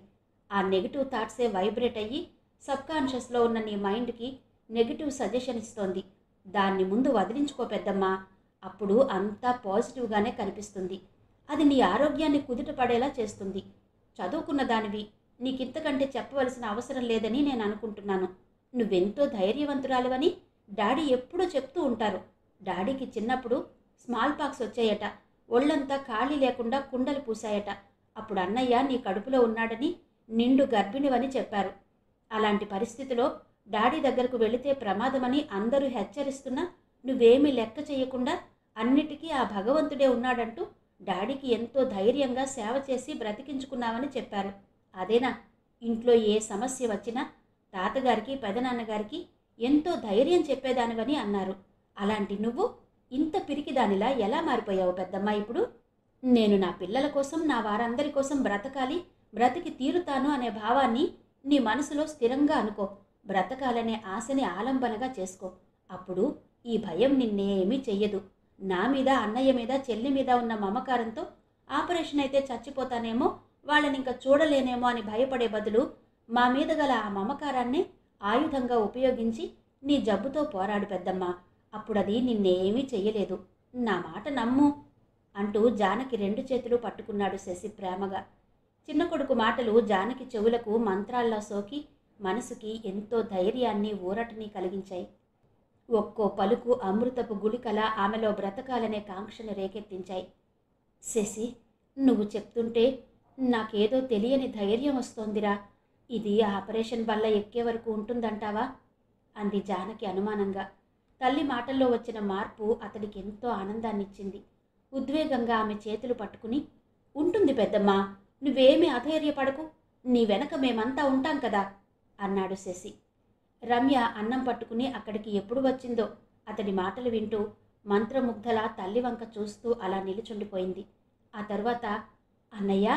ఆ నెగిటివ్ థాట్సే వైబ్రేట్ అయ్యి సబ్కాన్షియస్లో ఉన్న నీ మైండ్కి నెగిటివ్ సజెషన్ ఇస్తోంది. దాన్ని ముందు వదిలించుకో పెద్దమ్మా. అప్పుడు అంతా పాజిటివ్గానే కనిపిస్తుంది. అది నీ ఆరోగ్యాన్ని కుదుట పడేలా చేస్తుంది. చదువుకున్న దానివి, నీకింతకంటే చెప్పవలసిన అవసరం లేదని నేను అనుకుంటున్నాను. నువ్వెంతో ధైర్యవంతురాలివని డాడీ ఎప్పుడూ చెప్తూ ఉంటారు. డాడీకి చిన్నప్పుడు స్మాల్ పాక్స్ వచ్చాయట. ఒళ్ళంతా ఖాళీ లేకుండా కుండలు పూసాయట. అప్పుడు అన్నయ్య నీ కడుపులో ఉన్నాడని, నిండు గర్భిణివని చెప్పారు. అలాంటి పరిస్థితిలో డాడీ దగ్గరకు వెళితే ప్రమాదమని అందరూ హెచ్చరిస్తున్నా నువ్వేమీ లెక్క చేయకుండా అన్నిటికీ ఆ భగవంతుడే ఉన్నాడంటూ డాడీకి ఎంతో ధైర్యంగా సేవ చేసి బ్రతికించుకున్నావని చెప్పారు. అదేనా ఇంట్లో ఏ సమస్య వచ్చినా తాతగారికి పెదనాన్నగారికి ఎంతో ధైర్యం చెప్పేదానివని అన్నారు. అలాంటి నువ్వు ఇంత పిరికిదానిలా ఎలా మారిపోయావు పెద్దమ్మ ఇప్పుడు? నేను నా పిల్లల కోసం, నా వారందరి కోసం బ్రతకాలి, బ్రతికి తీరుతాను అనే భావాన్ని నీ మనసులో స్థిరంగా అనుకో. బ్రతకాలనే ఆశని ఆలంబనగా చేసుకో. అప్పుడు ఈ భయం నిన్నేమీ చెయ్యదు. నా మీద, అన్నయ్య మీద, చెల్లి మీద ఉన్న మమకారంతో ఆపరేషన్ అయితే చచ్చిపోతానేమో, వాళ్ళనింక చూడలేనేమో అని భయపడే బదులు మా మీద గల ఆ మమకారాన్ని ఆయుధంగా ఉపయోగించి నీ జబ్బుతో పోరాడు పెద్దమ్మా. అప్పుడది నిన్నేమీ చెయ్యలేదు. నా మాట నమ్ము అంటూ జానకి 2 చేతులు పట్టుకున్నాడు శశి ప్రేమగా. చిన్న కొడుకు మాటలు జానకి చెవులకు మంత్రాల్లా సోకి మనసుకి ఎంతో ధైర్యాన్ని, ఊరటని కలిగించాయి. ఒక్కో పలుకు అమృతపు గుళికలా ఆమెలో బ్రతకాలనే కాంక్షను రేకెత్తించాయి. శశి, నువ్వు చెప్తుంటే నాకేదో తెలియని ధైర్యం వస్తోందిరా. ఇది ఆపరేషన్ వల్ల ఎక్కే వరకు ఉంటుందంటావా? అంది జానకి అనుమానంగా. తల్లి మాటల్లో వచ్చిన మార్పు అతడికి ఎంతో ఆనందాన్నిచ్చింది. ఉద్వేగంగా ఆమె చేతులు పట్టుకుని, ఉంటుంది పెద్దమ్మా, నువ్వేమీ అధైర్యపడకు, నీ వెనక మేమంతా ఉంటాం కదా అన్నాడు శశి. రమ్య అన్నం పట్టుకుని అక్కడికి ఎప్పుడు వచ్చిందో అతడి మాటలు వింటూ మంత్రముగ్ధలా తల్లి వంక చూస్తూ అలా నిలుచుండిపోయింది. ఆ తర్వాత అన్నయ్య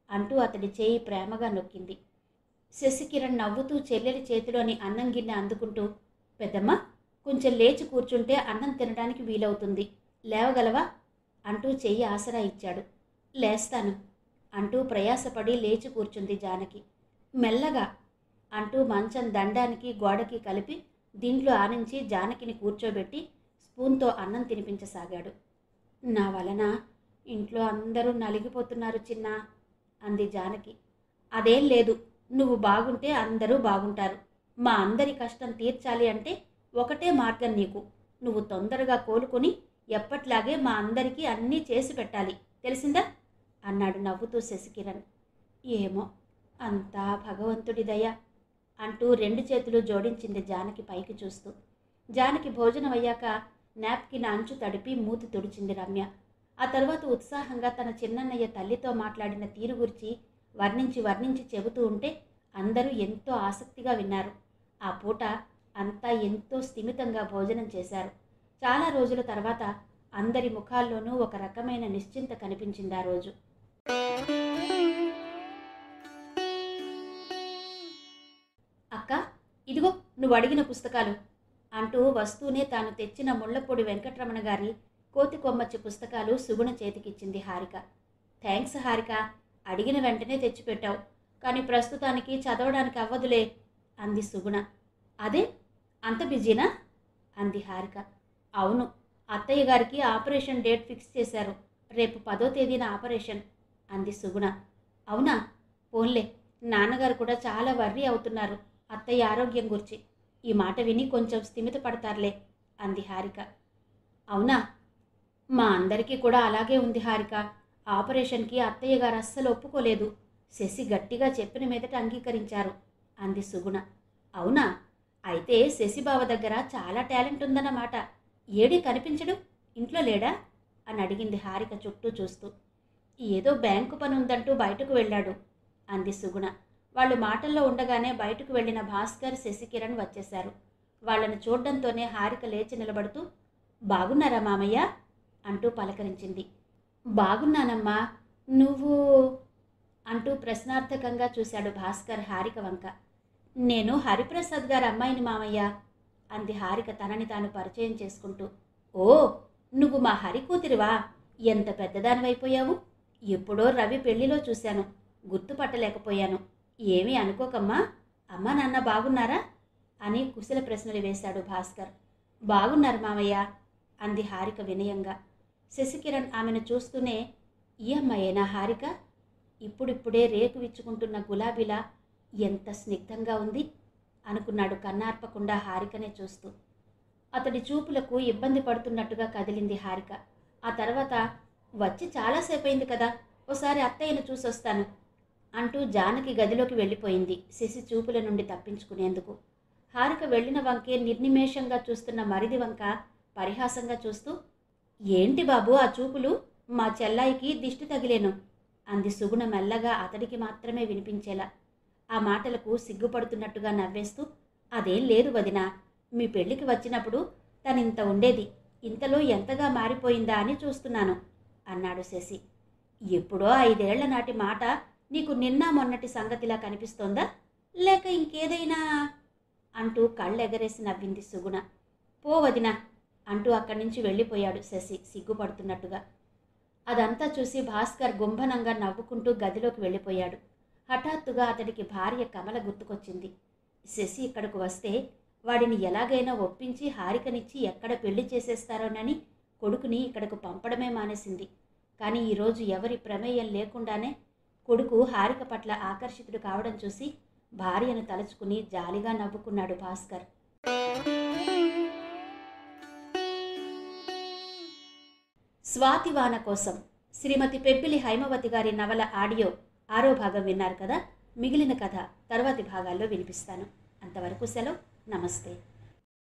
అంటూ అతడి చేయి ప్రేమగా నొక్కింది. శశికిరణ్ నవ్వుతూ చెల్లెలి చేతిలోని అన్నం గిన్నె అందుకుంటూ, పెద్దమ్మ కొంచెం లేచి కూర్చుంటే అన్నం తినడానికి వీలవుతుంది, లేవగలవా అంటూ చెయ్యి ఆసరా ఇచ్చాడు. లేస్తాను అంటూ ప్రయాసపడి లేచి కూర్చుంది జానకి. మెల్లగా అంటూ మంచం దండానికి గోడకి కలిపి దీంట్లో ఆనించి జానకిని కూర్చోబెట్టి స్పూన్తో అన్నం తినిపించసాగాడు. నా వలన ఇంట్లో అందరూ నలిగిపోతున్నారు చిన్నా అంది జానకి. అదేం లేదు, నువ్వు బాగుంటే అందరూ బాగుంటారు. మా అందరి కష్టం తీర్చాలి అంటే ఒకటే మార్గం నీకు. నువ్వు తొందరగా కోలుకొని ఎప్పట్లాగే మా అందరికీ అన్నీ చేసి పెట్టాలి, తెలిసిందా అన్నాడు నవ్వుతూ శశికిరణ్. ఏమో, అంతా భగవంతుడి దయ అంటూ 2 చేతులు జోడించింది జానకి పైకి చూస్తూ. జానకి భోజనం అయ్యాక నాప్కిన్ అంచు తడిపి మూతి తుడిచింది రమ్య. ఆ తర్వాత ఉత్సాహంగా తన చిన్నన్నయ్య తల్లితో మాట్లాడిన తీరు గురించి వర్ణించి చెబుతూ ఉంటే అందరూ ఎంతో ఆసక్తిగా విన్నారు. ఆ పూట అంతా ఎంతో స్థిమితంగా భోజనం చేశారు. చాలా రోజుల తర్వాత అందరి ముఖాల్లోనూ ఒక రకమైన నిశ్చింత కనిపించింది ఆ రోజు. అక్క, ఇదిగో నువ్వు అడిగిన పుస్తకాలు అంటూ వస్తూనే తాను తెచ్చిన ముళ్లపూడి వెంకటరమణ గారి కోతి కొమ్మచ్చి పుస్తకాలు సుగుణ చేతికిచ్చింది హారిక. థ్యాంక్స్ హారిక, అడిగిన వెంటనే తెచ్చిపెట్టావు, కానీ ప్రస్తుతానికి చదవడానికి అవ్వదులే అంది సుగుణ. అదే అంత బిజీనా అంది హారిక. అవును, అత్తయ్య గారికి ఆపరేషన్ డేట్ ఫిక్స్ చేశారు. రేపు 10వ తేదీన ఆపరేషన్ అంది సుగుణ. అవునా? పోన్లే, నాన్నగారు కూడా చాలా వర్రీ అవుతున్నారు అత్తయ్య ఆరోగ్యం గురించి. ఈ మాట విని కొంచెం స్థిమిత పడతారులే అంది హారిక. అవునా? మా అందరికీ కూడా అలాగే ఉంది హారిక. ఆపరేషన్కి అత్తయ్య గారు అస్సలు ఒప్పుకోలేదు. శశి గట్టిగా చెప్పిన మీదట అంగీకరించారు అంది సుగుణ. అవునా? అయితే శశిబావ దగ్గర చాలా టాలెంట్ ఉందన్నమాట. ఏడీ కనిపించడు, ఇంట్లో లేడా అని అడిగింది హారిక చుట్టూ చూస్తూ. ఏదో బ్యాంకు పని ఉందంటూ బయటకు వెళ్ళాడు అంది సుగుణ. వాళ్ళు మాటల్లో ఉండగానే బయటకు వెళ్ళిన భాస్కర్, శశికిరణ్ వచ్చేశారు. వాళ్ళని చూడ్డంతోనే హారిక లేచి నిలబడుతూ, బాగున్నారా మామయ్య అంటూ పలకరించింది. బాగున్నానమ్మా, నువ్వు అంటూ ప్రశ్నార్థకంగా చూశాడు భాస్కర్ హారిక వంక. నేను హరిప్రసాద్ గారి అమ్మాయిని మామయ్య అంది హారిక తనని తాను పరిచయం చేసుకుంటూ. ఓ, నువ్వు మా హరి కూతురివా? ఎంత పెద్దదానివైపోయావు. ఎప్పుడో రవి పెళ్లిలో చూశాను, గుర్తుపట్టలేకపోయాను. ఏమీ అనుకోకమ్మా, అమ్మా నాన్న బాగున్నారా అని కుశల ప్రశ్నలు వేశాడు భాస్కర్. బాగున్నారు మామయ్య అంది హారిక వినయంగా. శశికిరణ్ ఆమెను చూస్తూనే, ఈ అమ్మాయేనా హారిక? ఇప్పుడిప్పుడే రేకు విచ్చుకుంటున్న గులాబీలా ఎంత స్నిగ్ధంగా ఉంది అనుకున్నాడు కన్నార్పకుండా హారికనే చూస్తూ. అతడి చూపులకు ఇబ్బంది పడుతున్నట్టుగా కదిలింది హారిక. ఆ తర్వాత, వచ్చి చాలాసేపయింది కదా, ఓసారి అత్తయ్యను చూసొస్తాను అంటూ జానకి గదిలోకి వెళ్ళిపోయింది శశి చూపుల నుండి తప్పించుకునేందుకు. హారిక వెళ్ళిన వంకే నిర్నిమేషంగా చూస్తున్న మరిది వంక పరిహాసంగా చూస్తూ, ఏంటి బాబు ఆ చూపులు? మా చెల్లాయికి దిష్టి తగిలేను అంది సుగుణ మెల్లగా అతడికి మాత్రమే వినిపించేలా. ఆ మాటలకు సిగ్గుపడుతున్నట్టుగా నవ్వేస్తూ, అదేం లేదు వదినా, మీ పెళ్లికి వచ్చినప్పుడు తనింత ఉండేది, ఇంతలో ఎంతగా మారిపోయిందా అని చూస్తున్నాను అన్నాడు శశి. ఎప్పుడో 5 ఏళ్ల నాటి మాట నీకు నిన్న మొన్నటి సంగతిలా కనిపిస్తోందా, లేక ఇంకేదైనా అంటూ కళ్ళెగరేసి నవ్వింది సుగుణ. పో వదినా అంటూ అక్కడి నుంచి వెళ్ళిపోయాడు శశి సిగ్గుపడుతున్నట్టుగా. అదంతా చూసి భాస్కర్ గుంభనంగా నవ్వుకుంటూ గదిలోకి వెళ్ళిపోయాడు. హఠాత్తుగా అతడికి భార్య కమల గుర్తుకొచ్చింది. శశి ఇక్కడకు వస్తే వాడిని ఎలాగైనా ఒప్పించి హారికనిచ్చి ఎక్కడ పెళ్లి చేసేస్తారోనని కొడుకుని ఇక్కడకు పంపడమే మానేసింది. కానీ ఈరోజు ఎవరి ప్రమేయం లేకుండానే కొడుకు హారిక పట్ల ఆకర్షితుడు కావడం చూసి భార్యను తలుచుకుని జాలిగా నవ్వుకున్నాడు భాస్కర్. స్వాతివాన కోసం శ్రీమతి పెబ్బిలి హైమవతి గారి నవల ఆడియో 6వ భాగం విన్నారు కదా. మిగిలిన కథ తర్వాతి భాగాల్లో వినిపిస్తాను. అంతవరకు సెలవు. నమస్తే.